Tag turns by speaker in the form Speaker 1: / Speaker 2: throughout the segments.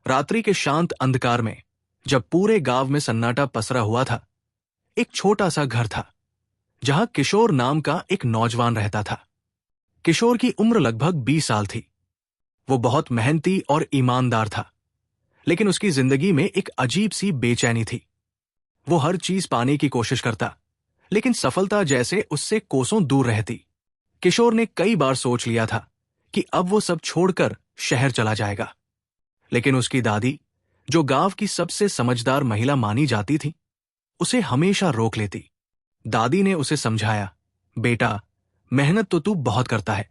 Speaker 1: रात्रि के शांत अंधकार में, जब पूरे गांव में सन्नाटा पसरा हुआ था, एक छोटा सा घर था जहां किशोर नाम का एक नौजवान रहता था। किशोर की उम्र लगभग 20 साल थी। वो बहुत मेहनती और ईमानदार था, लेकिन उसकी जिंदगी में एक अजीब सी बेचैनी थी। वो हर चीज पाने की कोशिश करता, लेकिन सफलता जैसे उससे कोसों दूर रहती। किशोर ने कई बार सोच लिया था कि अब वो सब छोड़कर शहर चला जाएगा, लेकिन उसकी दादी, जो गांव की सबसे समझदार महिला मानी जाती थी, उसे हमेशा रोक लेती। दादी ने उसे समझाया, बेटा, मेहनत तो तू बहुत करता है,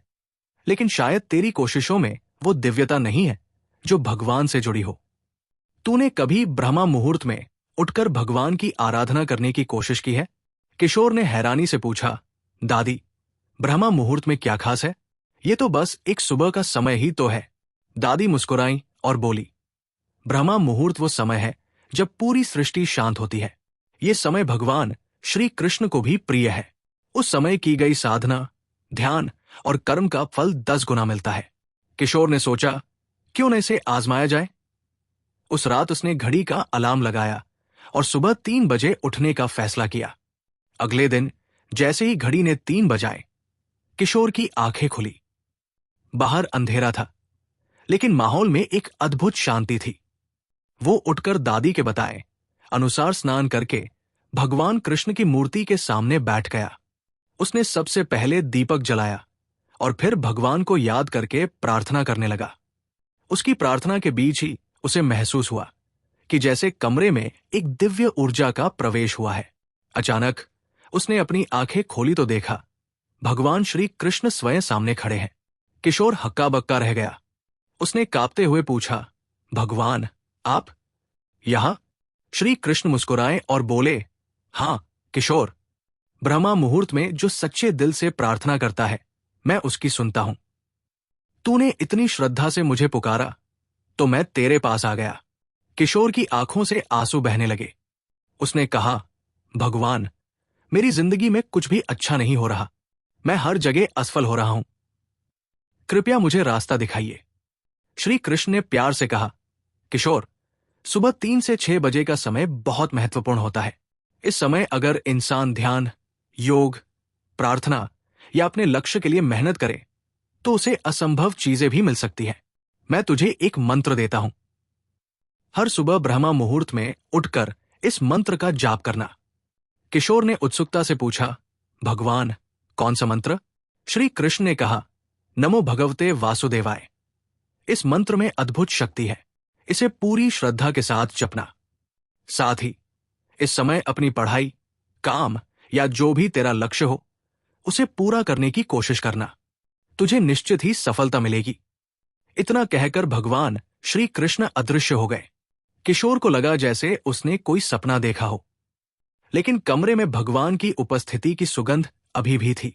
Speaker 1: लेकिन शायद तेरी कोशिशों में वो दिव्यता नहीं है जो भगवान से जुड़ी हो। तूने कभी ब्रह्मा मुहूर्त में उठकर भगवान की आराधना करने की कोशिश की है? किशोर ने हैरानी से पूछा, दादी, ब्रह्मा मुहूर्त में क्या खास है? ये तो बस एक सुबह का समय ही तो है। दादी मुस्कुराई और बोली, ब्रह्मा मुहूर्त वो समय है जब पूरी सृष्टि शांत होती है। ये समय भगवान श्री कृष्ण को भी प्रिय है। उस समय की गई साधना, ध्यान और कर्म का फल 10 गुना मिलता है। किशोर ने सोचा, क्यों न इसे आजमाया जाए। उस रात उसने घड़ी का अलार्म लगाया और सुबह 3 बजे उठने का फैसला किया। अगले दिन जैसे ही घड़ी ने 3 बजाए, किशोर की आंखें खुली। बाहर अंधेरा था, लेकिन माहौल में एक अद्भुत शांति थी। वो उठकर दादी के बताए अनुसार स्नान करके भगवान कृष्ण की मूर्ति के सामने बैठ गया। उसने सबसे पहले दीपक जलाया और फिर भगवान को याद करके प्रार्थना करने लगा। उसकी प्रार्थना के बीच ही उसे महसूस हुआ कि जैसे कमरे में एक दिव्य ऊर्जा का प्रवेश हुआ है। अचानक उसने अपनी आंखें खोली तो देखा, भगवान श्री कृष्ण स्वयं सामने खड़े हैं। किशोर हक्का बक्का रह गया। उसने कांपते हुए पूछा, भगवान, आप यहां? श्री कृष्ण मुस्कुराए और बोले, हां किशोर, ब्रह्मा मुहूर्त में जो सच्चे दिल से प्रार्थना करता है, मैं उसकी सुनता हूं। तूने इतनी श्रद्धा से मुझे पुकारा तो मैं तेरे पास आ गया। किशोर की आंखों से आंसू बहने लगे। उसने कहा, भगवान, मेरी जिंदगी में कुछ भी अच्छा नहीं हो रहा। मैं हर जगह असफल हो रहा हूं। कृपया मुझे रास्ता दिखाइए। श्री कृष्ण ने प्यार से कहा, किशोर, सुबह 3 से 6 बजे का समय बहुत महत्वपूर्ण होता है। इस समय अगर इंसान ध्यान, योग, प्रार्थना या अपने लक्ष्य के लिए मेहनत करे तो उसे असंभव चीजें भी मिल सकती हैं। मैं तुझे एक मंत्र देता हूं। हर सुबह ब्रह्मा मुहूर्त में उठकर इस मंत्र का जाप करना। किशोर ने उत्सुकता से पूछा, भगवान, कौन सा मंत्र? श्री कृष्ण ने कहा, नमो भगवते वासुदेवाय। इस मंत्र में अद्भुत शक्ति है। इसे पूरी श्रद्धा के साथ जपना। साथ ही इस समय अपनी पढ़ाई, काम या जो भी तेरा लक्ष्य हो, उसे पूरा करने की कोशिश करना। तुझे निश्चित ही सफलता मिलेगी। इतना कहकर भगवान श्री कृष्ण अदृश्य हो गए। किशोर को लगा जैसे उसने कोई सपना देखा हो, लेकिन कमरे में भगवान की उपस्थिति की सुगंध अभी भी थी।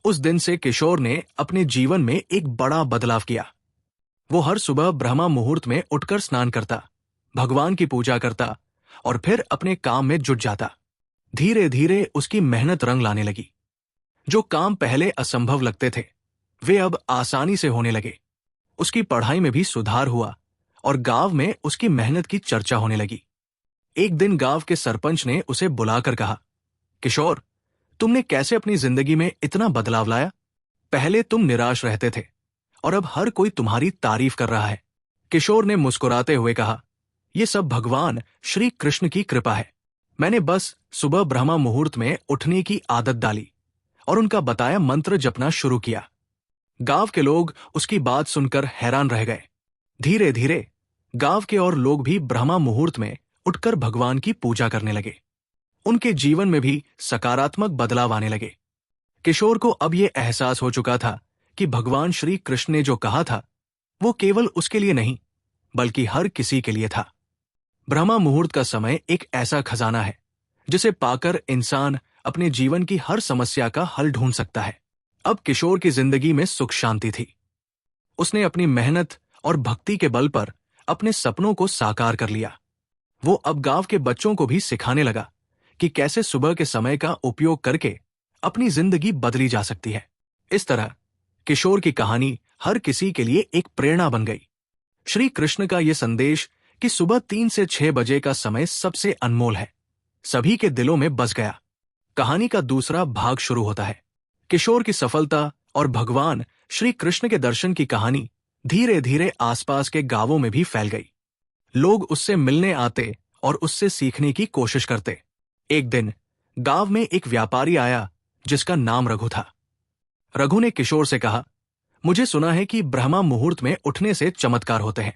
Speaker 1: उस दिन से किशोर ने अपने जीवन में एक बड़ा बदलाव किया। वो हर सुबह ब्रह्मा मुहूर्त में उठकर स्नान करता, भगवान की पूजा करता और फिर अपने काम में जुट जाता। धीरे धीरे उसकी मेहनत रंग लाने लगी। जो काम पहले असंभव लगते थे, वे अब आसानी से होने लगे। उसकी पढ़ाई में भी सुधार हुआ और गांव में उसकी मेहनत की चर्चा होने लगी। एक दिन गांव के सरपंच ने उसे बुलाकर कहा, किशोर, तुमने कैसे अपनी जिंदगी में इतना बदलाव लाया? पहले तुम निराश रहते थे और अब हर कोई तुम्हारी तारीफ कर रहा है। किशोर ने मुस्कुराते हुए कहा, यह सब भगवान श्री कृष्ण की कृपा है। मैंने बस सुबह ब्रह्मा मुहूर्त में उठने की आदत डाली और उनका बताया मंत्र जपना शुरू किया। गांव के लोग उसकी बात सुनकर हैरान रह गए। धीरे धीरे गांव के और लोग भी ब्रह्मा मुहूर्त में उठकर भगवान की पूजा करने लगे। उनके जीवन में भी सकारात्मक बदलाव आने लगे। किशोर को अब यह एहसास हो चुका था कि भगवान श्री कृष्ण ने जो कहा था, वो केवल उसके लिए नहीं, बल्कि हर किसी के लिए था। ब्रह्मा मुहूर्त का समय एक ऐसा खजाना है जिसे पाकर इंसान अपने जीवन की हर समस्या का हल ढूंढ सकता है। अब किशोर की जिंदगी में सुख शांति थी। उसने अपनी मेहनत और भक्ति के बल पर अपने सपनों को साकार कर लिया। वो अब गांव के बच्चों को भी सिखाने लगा कि कैसे सुबह के समय का उपयोग करके अपनी जिंदगी बदली जा सकती है। इस तरह किशोर की कहानी हर किसी के लिए एक प्रेरणा बन गई। श्री कृष्ण का यह संदेश कि सुबह 3 से 6 बजे का समय सबसे अनमोल है, सभी के दिलों में बस गया। कहानी का दूसरा भाग शुरू होता है। किशोर की सफलता और भगवान श्री कृष्ण के दर्शन की कहानी धीरे धीरे आसपास के गांवों में भी फैल गई। लोग उससे मिलने आते और उससे सीखने की कोशिश करते। एक दिन गांव में एक व्यापारी आया जिसका नाम रघु था। रघु ने किशोर से कहा, मुझे सुना है कि ब्रह्मा मुहूर्त में उठने से चमत्कार होते हैं,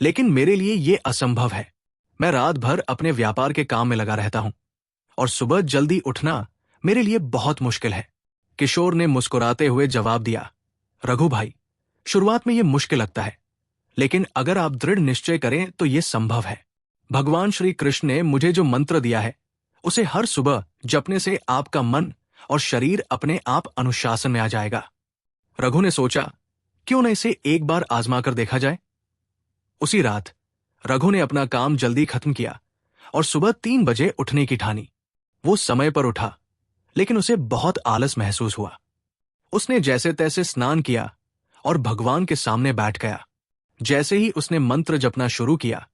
Speaker 1: लेकिन मेरे लिए ये असंभव है। मैं रात भर अपने व्यापार के काम में लगा रहता हूं और सुबह जल्दी उठना मेरे लिए बहुत मुश्किल है। किशोर ने मुस्कुराते हुए जवाब दिया, रघु भाई, शुरुआत में यह मुश्किल लगता है, लेकिन अगर आप दृढ़ निश्चय करें तो यह संभव है। भगवान श्री कृष्ण ने मुझे जो मंत्र दिया है उसे हर सुबह जपने से आपका मन और शरीर अपने आप अनुशासन में आ जाएगा। रघु ने सोचा, क्यों न इसे एक बार आजमा कर देखा जाए। उसी रात रघु ने अपना काम जल्दी खत्म किया और सुबह 3 बजे उठने की ठानी। वो समय पर उठा, लेकिन उसे बहुत आलस महसूस हुआ। उसने जैसे तैसे स्नान किया और भगवान के सामने बैठ गया। जैसे ही उसने मंत्र जपना शुरू किया,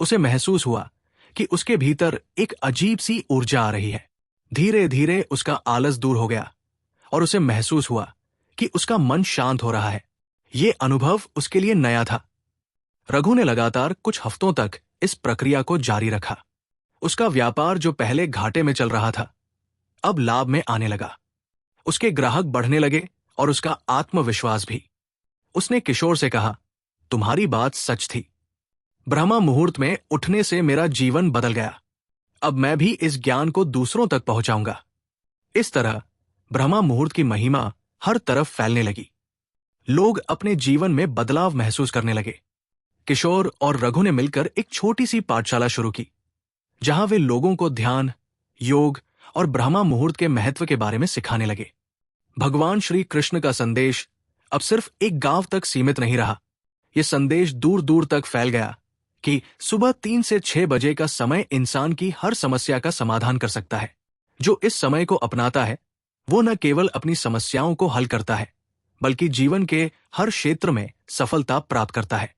Speaker 1: उसे महसूस हुआ कि उसके भीतर एक अजीब सी ऊर्जा आ रही है। धीरे धीरे उसका आलस दूर हो गया और उसे महसूस हुआ कि उसका मन शांत हो रहा है। ये अनुभव उसके लिए नया था। रघु ने लगातार कुछ हफ्तों तक इस प्रक्रिया को जारी रखा। उसका व्यापार जो पहले घाटे में चल रहा था, अब लाभ में आने लगा। उसके ग्राहक बढ़ने लगे और उसका आत्मविश्वास भी। उसने किशोर से कहा, तुम्हारी बात सच थी। ब्रह्मा मुहूर्त में उठने से मेरा जीवन बदल गया। अब मैं भी इस ज्ञान को दूसरों तक पहुंचाऊंगा। इस तरह ब्रह्मा मुहूर्त की महिमा हर तरफ फैलने लगी। लोग अपने जीवन में बदलाव महसूस करने लगे। किशोर और रघु ने मिलकर एक छोटी सी पाठशाला शुरू की, जहां वे लोगों को ध्यान, योग और ब्रह्मा मुहूर्त के महत्व के बारे में सिखाने लगे। भगवान श्री कृष्ण का संदेश अब सिर्फ एक गांव तक सीमित नहीं रहा। यह संदेश दूर दूर तक फैल गया कि सुबह 3 से 6 बजे का समय इंसान की हर समस्या का समाधान कर सकता है। जो इस समय को अपनाता है, वो न केवल अपनी समस्याओं को हल करता है, बल्कि जीवन के हर क्षेत्र में सफलता प्राप्त करता है।